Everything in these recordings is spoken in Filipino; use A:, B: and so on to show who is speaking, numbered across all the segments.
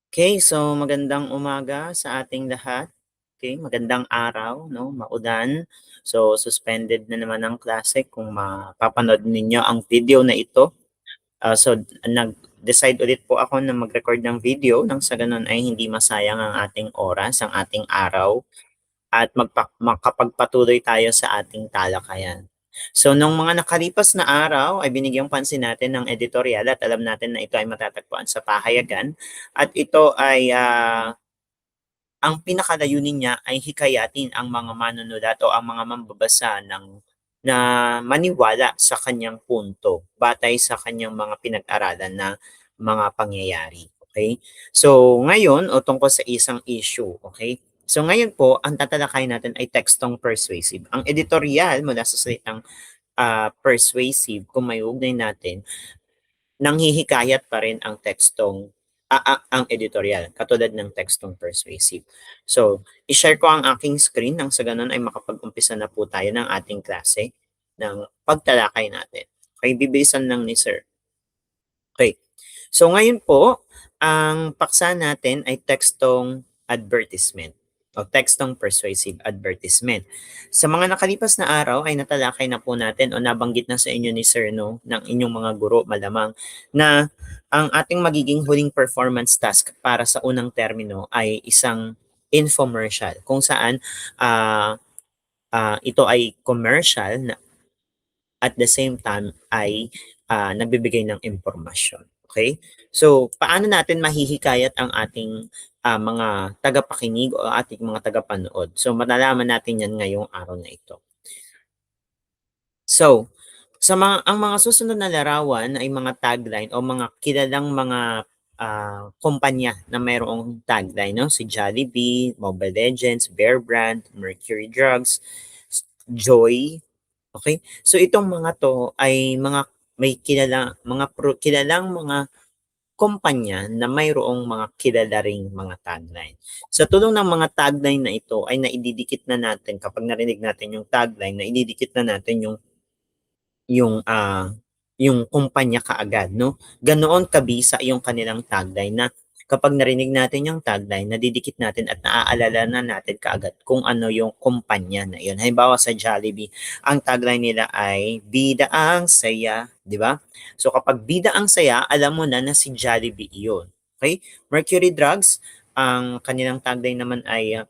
A: Okay, so magandang umaga sa ating lahat. Okay, magandang araw, no, maulan. So suspended na naman ang klase kung mapapanood ninyo ang video na ito. So nag-decide ulit po ako na mag-record ng video nang sa ganun ay hindi masayang ang ating oras, ang ating araw at makapagpatuloy tayo sa ating talakayan. So, nung mga nakalipas na araw ay binigyang pansin natin ng editorial at alam natin na ito ay matatagpuan sa pahayagan at ito ay ang pinakalayunin niya ay hikayatin ang mga manunulat o ang mga mambabasa na maniwala sa kanyang punto batay sa kanyang mga pinag-aralan na mga pangyayari. Okay? So, ngayon, o tungkol sa isang issue, okay? So, ngayon po, ang tatalakay natin ay tekstong persuasive. Ang editorial mula sa salitang persuasive, kung may ugnay natin, nanghihikayat pa rin ang tekstong ang editorial, katulad ng tekstong persuasive. So, i-share ko ang aking screen nang sa ganun ay makapag-umpisa na po tayo ng ating klase ng pagtalakay natin. Okay, bibilisan lang ni Sir. Okay. So ngayon po, ang paksa natin ay tekstong advertisement o tekstong persuasive advertisement. Sa mga nakalipas na araw ay natalakay na po natin o nabanggit na sa inyo ni Sir no ng inyong mga guro malamang na ang ating magiging huling performance task para sa unang termino ay isang infomercial kung saan ito ay commercial na at the same time ay nagbibigay ng impormasyon. Okay? So, paano natin mahihikayat ang ating mga tagapakinig o ating mga tagapanood? So, malalaman natin yan ngayong araw na ito. So, ang mga susunod na larawan ay mga tagline o mga kilalang mga kumpanya na mayroong tagline, no? Si Jollibee, Mobile Legends, Bear Brand, Mercury Drugs, Joy. Okay? So itong mga 'to ay may kilalang mga kumpanya na mayroong mga kilala ring mga tagline. Sa tulong ng mga tagline na ito ay naididikit na natin kapag narinig natin yung tagline, naididikit na natin yung, yung kumpanya kaagad 'no. Ganoon kabisa yung kanilang tagline na kapag narinig natin yung tagline, nadidikit natin at naaalala na natin kaagad kung ano yung kumpanya na yun. Halimbawa sa Jollibee, ang tagline nila ay "Bida ang saya", 'di ba? So kapag "Bida ang saya", alam mo na na si Jollibee iyon, okay? Mercury Drugs, ang kanilang tagline naman ay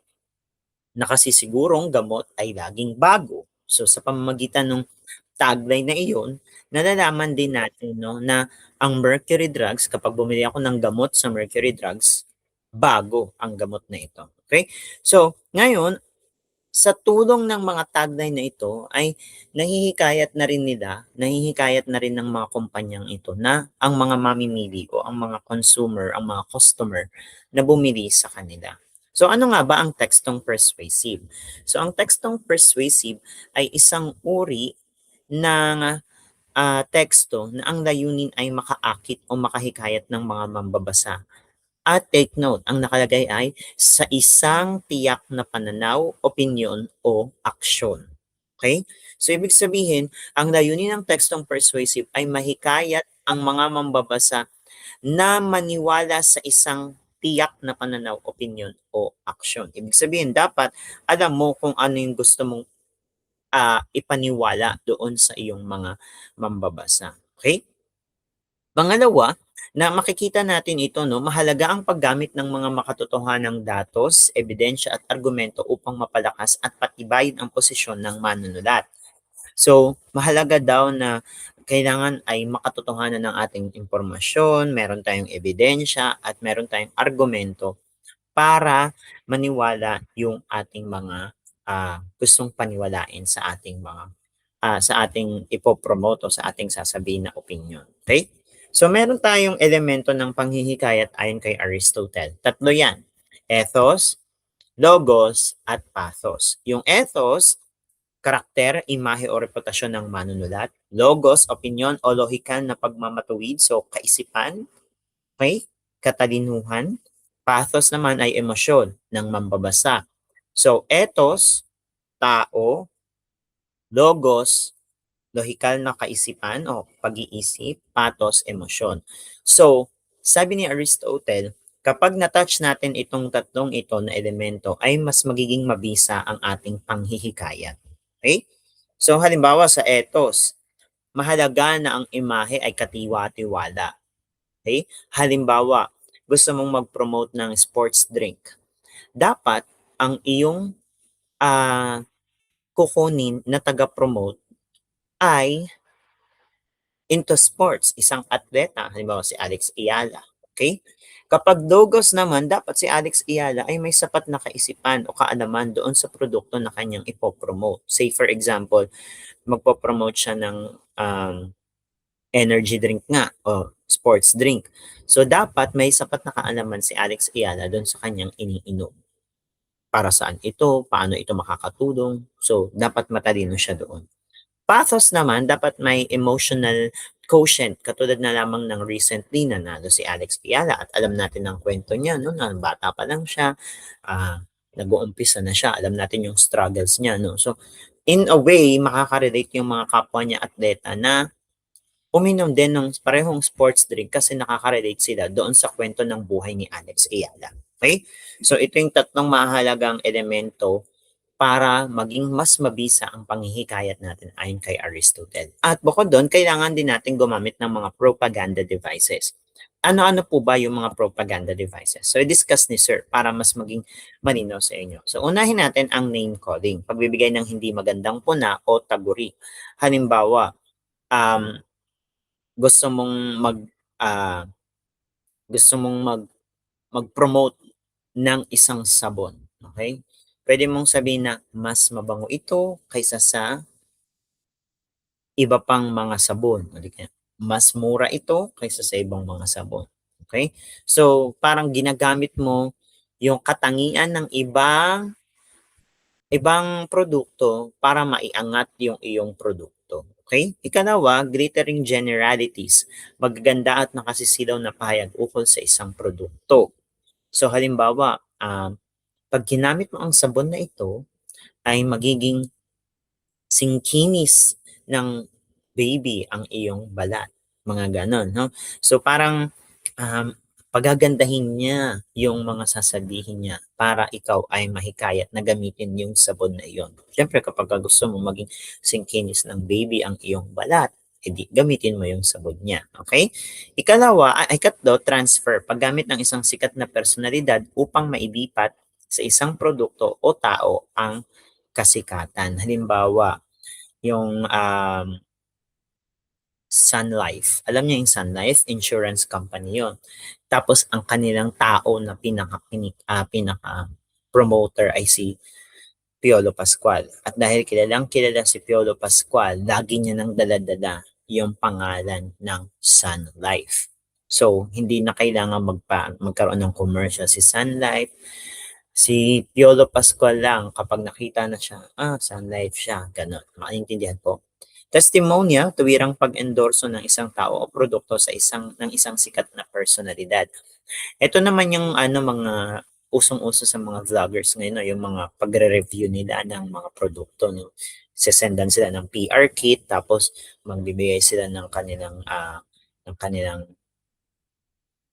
A: "Nakasisigurong gamot ay laging bago". So sa pamamagitan ng tagline na iyon, nalalaman din natin 'no, na ang Mercury Drugs kapag bumili ako ng gamot sa Mercury Drugs, bago ang gamot na ito, okay? So, ngayon, sa tulong ng mga tagline na ito ay nahihikayat na rin ng mga kumpanyang ito na ang mga mamimili o ang mga consumer, ang mga customer na bumili sa kanila. So ano nga ba ang tekstong persuasive? So ang tekstong persuasive ay isang uri ng teksto na ang layunin ay makaakit o makahikayat ng mga mambabasa. At take note, ang nakalagay ay sa isang tiyak na pananaw, opinyon o aksyon. Okay? So ibig sabihin, ang layunin ng tekstong persuasive ay mahikayat ang mga mambabasa na maniwala sa isang tiyak na pananaw, opinyon o aksyon. Ibig sabihin, dapat alam mo kung ano yung gusto mong ipaniwala doon sa iyong mga mambabasa. Okay? Pangalawa, na makikita natin ito 'no, mahalaga ang paggamit ng mga makatotohanang datos, ebidensya at argumento upang mapalakas at patibayin ang posisyon ng manunulat. So, mahalaga daw na kailangan ay makatotohanan ng ating impormasyon, meron tayong ebidensya at meron tayong argumento para maniwala yung ating mga gustong paniwalain sa ating sa ating ipopromote o sa ating sasabihin na opinion. Okay? So meron tayong elemento ng panghihikayat ayon kay Aristotle. Tatlo yan. Ethos, logos, at pathos. Yung ethos, karakter, imahe o reputasyon ng manunulat. Logos, opinion o lohikal na pagmamatuwid, so kaisipan. Okay? Katalinuhan. Pathos naman ay emosyon ng mambabasa. So ethos, tao. Logos, lohikal na kaisipan o pag-iisip, patos, emosyon. So, sabi ni Aristotle, Kapag na-touch natin itong tatlong ito na elemento, ay mas magiging mabisa ang ating panghihikayat. Okay? So halimbawa sa ethos, mahalaga na ang imahe ay katiwa-tiwala. Okay? Halimbawa, gusto mong mag-promote ng sports drink. Dapat ang iyong kukunin na taga-promote ay into sports, isang atleta, halimbawa si Alex Ayala. Okay? Kapag Dogos naman, dapat si Alex Ayala ay may sapat na kaisipan o kaalaman doon sa produkto na kanyang ipopromote. Say for example, magpo-promote siya ng energy drink nga o sports drink. So dapat may sapat na kaalaman si Alex Ayala doon sa kanyang iniinom. Para saan ito, paano ito makakatulong. So dapat matalino siya doon. Pathos naman, dapat may emotional quotient, katulad na lamang ng recently nanalo si Alex Piala at alam natin ang kwento niya, no, na bata pa lang siya, nag-uumpisa na siya, alam natin yung struggles niya. No? So, in a way, makaka-relate yung mga kapwa niya atleta na uminom din ng parehong sports drink kasi nakaka-relate sila doon sa kwento ng buhay ni Alex Ayala. Okay? So, ito yung tatlong mahalagang elemento para maging mas mabisa ang panghihikayat natin ayon kay Aristotle. At bukod doon, kailangan din natin gumamit ng mga propaganda devices. Ano-ano po ba yung mga propaganda devices? So, i-discuss ni Sir para mas maging malinaw sa inyo. So, unahin natin ang name calling, pagbibigay ng hindi magandang puna o taguri. Halimbawa, gusto mong ah, gusto mong mag-promote ng isang sabon, okay? Pwede mong sabihin na mas mabango ito kaysa sa iba pang mga sabon. Mas mura ito kaysa sa ibang mga sabon. Okay? So, parang ginagamit mo yung katangian ng ibang produkto para maiangat yung iyong produkto. Okay? Ikalawa, glittering generalities. Magaganda at nakasisilaw na pahayag ukol sa isang produkto. So, halimbawa, pag ginamit mo ang sabon na ito, ay magiging singkinis ng baby ang iyong balat. Mga ganon, no? So parang um, pagagandahin niya yung mga sasabihin niya para ikaw ay mahikayat na gamitin yung sabon na iyon. Siyempre kapag gusto mo maging singkinis ng baby ang iyong balat, edi gamitin mo yung sabon niya. Okay? Ikatlo, transfer. Paggamit ng isang sikat na personalidad upang mailipat sa isang produkto o tao ang kasikatan. Halimbawa, yung Sun Life. Alam niyo yung Sun Life, insurance company yon. Tapos ang kanilang tao na pinaka promoter ay si Piolo Pascual. At dahil kilalang kilala si Piolo Pascual, lagi niya nang daladala yung pangalan ng Sun Life. So, hindi na kailangan magkaroon ng commercial si Sun Life. Si Piolo Pascual lang, kapag nakita na siya, Sun Life siya, gano'n. Maintindihan po. Testimonya, tuwirang pag-endorso ng isang tao o produkto sa ng isang sikat na personalidad. Ito naman yung mga usong-uso sa mga vloggers ngayon, no? Yung mga pagre-review nila ng mga produkto. No? Sesendan sila ng PR kit, tapos magbibigay sila ng kanilang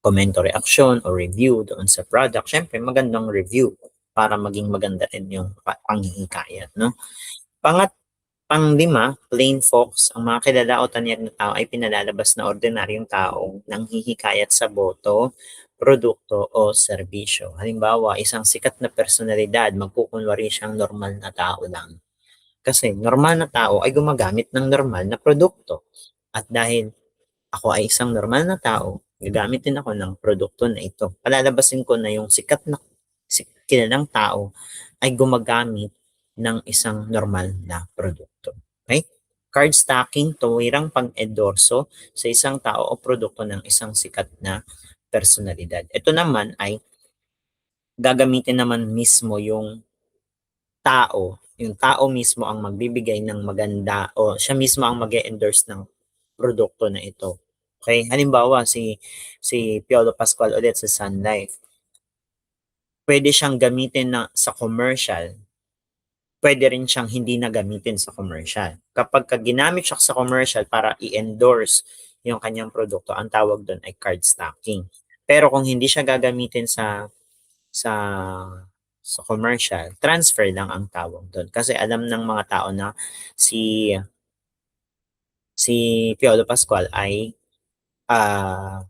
A: komento, reaction, o review doon sa product. Siyempre, magandang review para maging maganda rin yung panghihikayat. No? Panglima, plain folks, ang mga kilala o tanyag na tao ay pinalalabas na ordinaryong taong nanghihikayat sa boto, produkto o serbisyo. Halimbawa, isang sikat na personalidad, magkukunwari siyang normal na tao lang. Kasi normal na tao ay gumagamit ng normal na produkto. At dahil ako ay isang normal na tao, gagamit din ako ng produkto na ito. Palalabasin ko na yung sikat na kilalang tao ay gumagamit ng isang normal na produkto. Okay? Card stacking, tuwirang pang-endorso sa isang tao o produkto ng isang sikat na personalidad. Ito naman ay gagamitin naman mismo yung tao mismo ang magbibigay ng maganda o siya mismo ang mag-endorse ng produkto na ito. Okay? Halimbawa, si Piolo Pascual ulit sa Sun Life. Pwede siyang gamitin sa commercial, pwede rin siyang hindi na gamitin sa commercial. Kapag ginamit siya sa commercial para i-endorse yung kanyang produkto, ang tawag doon ay card stacking. Pero kung hindi siya gagamitin sa sa commercial, transfer lang ang tawag doon. Kasi alam ng mga tao na si si Piolo Pascual ay ah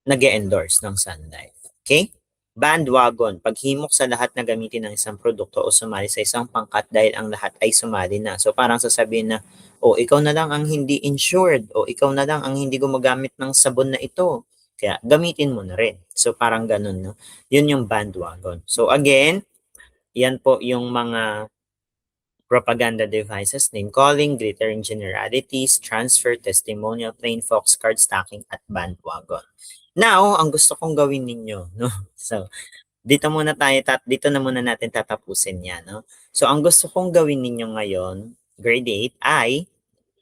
A: nag-e-endorse ng Sunlight. Okay? Bandwagon, paghimok sa lahat na gamitin ng isang produkto o sumali sa isang pangkat dahil ang lahat ay sumali na. So parang sasabihin na, o ikaw na lang ang hindi insured, o ikaw na lang ang hindi gumagamit ng sabon na ito. Kaya gamitin mo na rin. So parang ganun, no? Yun yung bandwagon. So again, yan po yung mga propaganda devices, name calling, glittering generalities, transfer, testimonial, plain fox card stacking, at bandwagon. Now, ang gusto kong gawin ninyo, no? So, dito na muna natin tatapusin 'yan, no? So, ang gusto kong gawin ninyo ngayon, grade 8, ay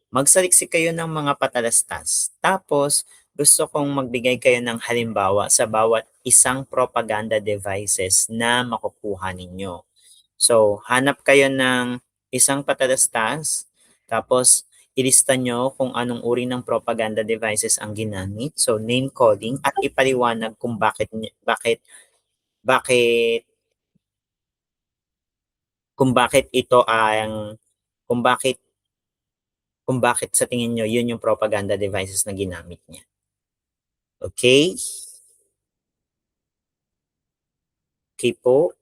A: magsaliksik kayo ng mga patalastas. Tapos, gusto kong magbigay kayo ng halimbawa sa bawat isang propaganda devices na makukuha ninyo. So, hanap kayo ng isang patalastas, tapos ilista nyo kung anong uri ng propaganda devices ang ginamit. So, name calling at ipaliwanag kung bakit, bakit ito ang, kung bakit, kung bakit sa tingin nyo yun yung propaganda devices na ginamit niya. Okay? Okay po?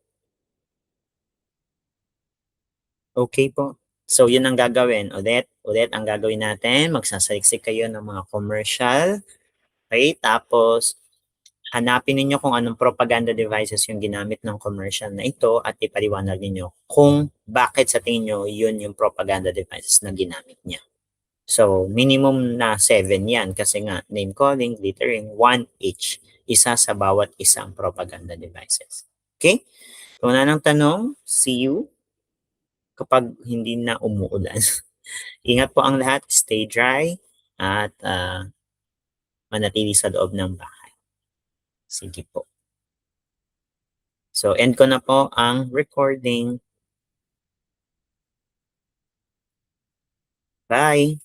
A: Okay po. So, yun ang gagawin. Ulit ang gagawin natin. Magsasaliksik kayo ng mga commercial. Okay? Tapos, hanapin ninyo kung anong propaganda devices yung ginamit ng commercial na ito at ipaliwanag ninyo kung bakit sa tingin nyo yun yung propaganda devices na ginamit niya. So, minimum na 7 yan kasi nga name calling, glittering, 1 each. Isa sa bawat isang propaganda devices. Okay? Kung wala nang tanong, see you kapag hindi na umuulan. Ingat po ang lahat, stay dry, at manatili sa loob ng bahay. Sige po. So, end ko na po ang recording. Bye!